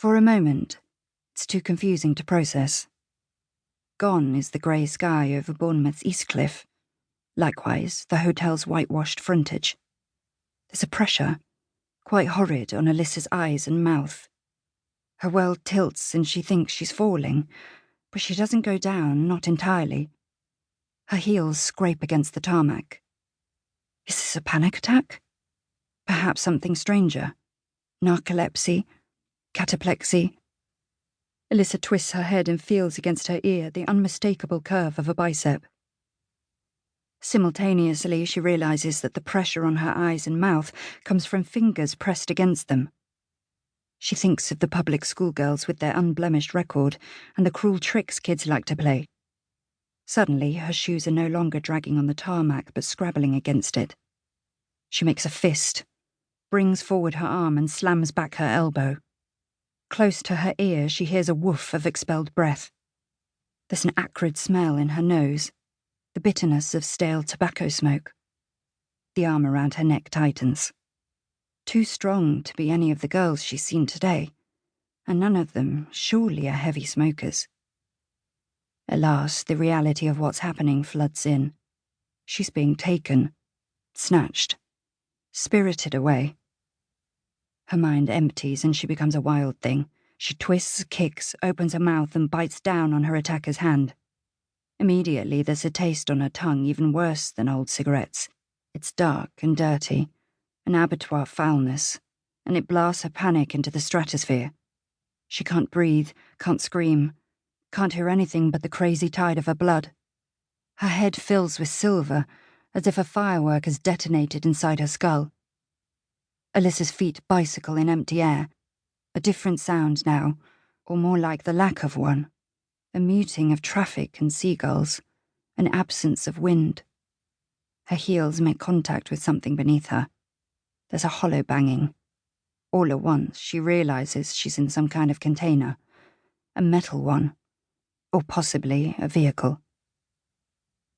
For a moment, it's too confusing to process. Gone is the grey sky over Bournemouth's East Cliff. Likewise, the hotel's whitewashed frontage. There's a pressure, quite horrid, on Elissa's eyes and mouth. Her world tilts and she thinks she's falling, but she doesn't go down, not entirely. Her heels scrape against the tarmac. Is this a panic attack? Perhaps something stranger. Narcolepsy? Cataplexy? Elissa twists her head and feels against her ear the unmistakable curve of a bicep. Simultaneously, she realizes that the pressure on her eyes and mouth comes from fingers pressed against them. She thinks of the public schoolgirls with their unblemished record and the cruel tricks kids like to play. Suddenly, her shoes are no longer dragging on the tarmac but scrabbling against it. She makes a fist, brings forward her arm and slams back her elbow. Close to her ear, she hears a woof of expelled breath. There's an acrid smell in her nose, the bitterness of stale tobacco smoke. The arm around her neck tightens. Too strong to be any of the girls she's seen today, and none of them surely are heavy smokers. At last, the reality of what's happening floods in. She's being taken, snatched, spirited away. Her mind empties and she becomes a wild thing. She twists, kicks, opens her mouth and bites down on her attacker's hand. Immediately, there's a taste on her tongue even worse than old cigarettes. It's dark and dirty, an abattoir foulness, and it blasts her panic into the stratosphere. She can't breathe, can't scream, can't hear anything but the crazy tide of her blood. Her head fills with silver, as if a firework has detonated inside her skull. Elissa's feet bicycle in empty air, a different sound now, or more like the lack of one, a muting of traffic and seagulls, an absence of wind. Her heels make contact with something beneath her. There's a hollow banging. All at once, she realizes she's in some kind of container, a metal one, or possibly a vehicle.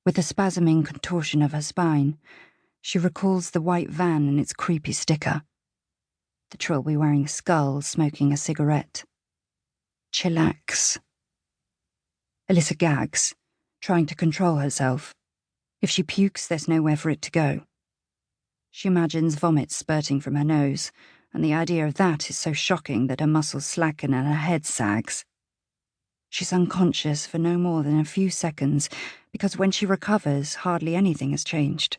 With a spasming contortion of her spine, she recalls the white van and its creepy sticker. The trilby-wearing skull smoking a cigarette. Chillax. Elissa gags, trying to control herself. If she pukes, there's nowhere for it to go. She imagines vomit spurting from her nose, and the idea of that is so shocking that her muscles slacken and her head sags. She's unconscious for no more than a few seconds, because when she recovers, hardly anything has changed.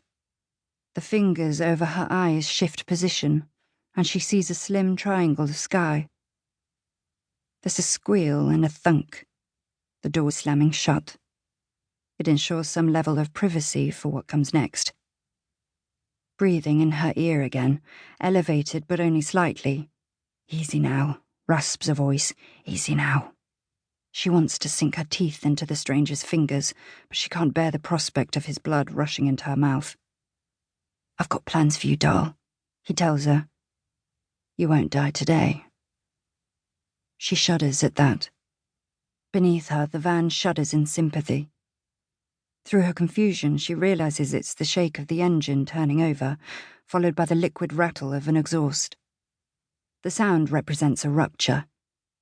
The fingers over her eyes shift position, and she sees a slim triangle of sky. There's a squeal and a thunk, the door slamming shut. It ensures some level of privacy for what comes next. Breathing in her ear again, elevated but only slightly. Easy now, rasps a voice, easy now. She wants to sink her teeth into the stranger's fingers, but she can't bear the prospect of his blood rushing into her mouth. I've got plans for you, doll, he tells her. You won't die today. She shudders at that. Beneath her, the van shudders in sympathy. Through her confusion, she realizes it's the shake of the engine turning over, followed by the liquid rattle of an exhaust. The sound represents a rupture,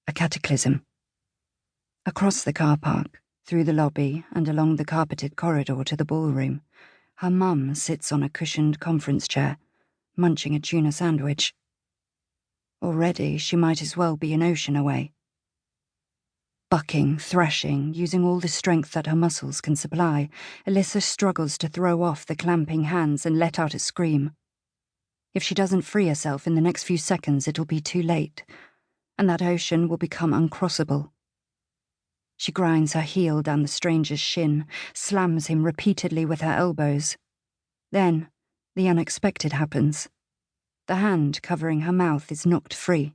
a cataclysm. Across the car park, through the lobby, and along the carpeted corridor to the ballroom, her mum sits on a cushioned conference chair, munching a tuna sandwich. Already, she might as well be an ocean away. Bucking, thrashing, using all the strength that her muscles can supply, Elissa struggles to throw off the clamping hands and let out a scream. If she doesn't free herself in the next few seconds, it'll be too late, and that ocean will become uncrossable. She grinds her heel down the stranger's shin, slams him repeatedly with her elbows. Then, the unexpected happens. The hand covering her mouth is knocked free.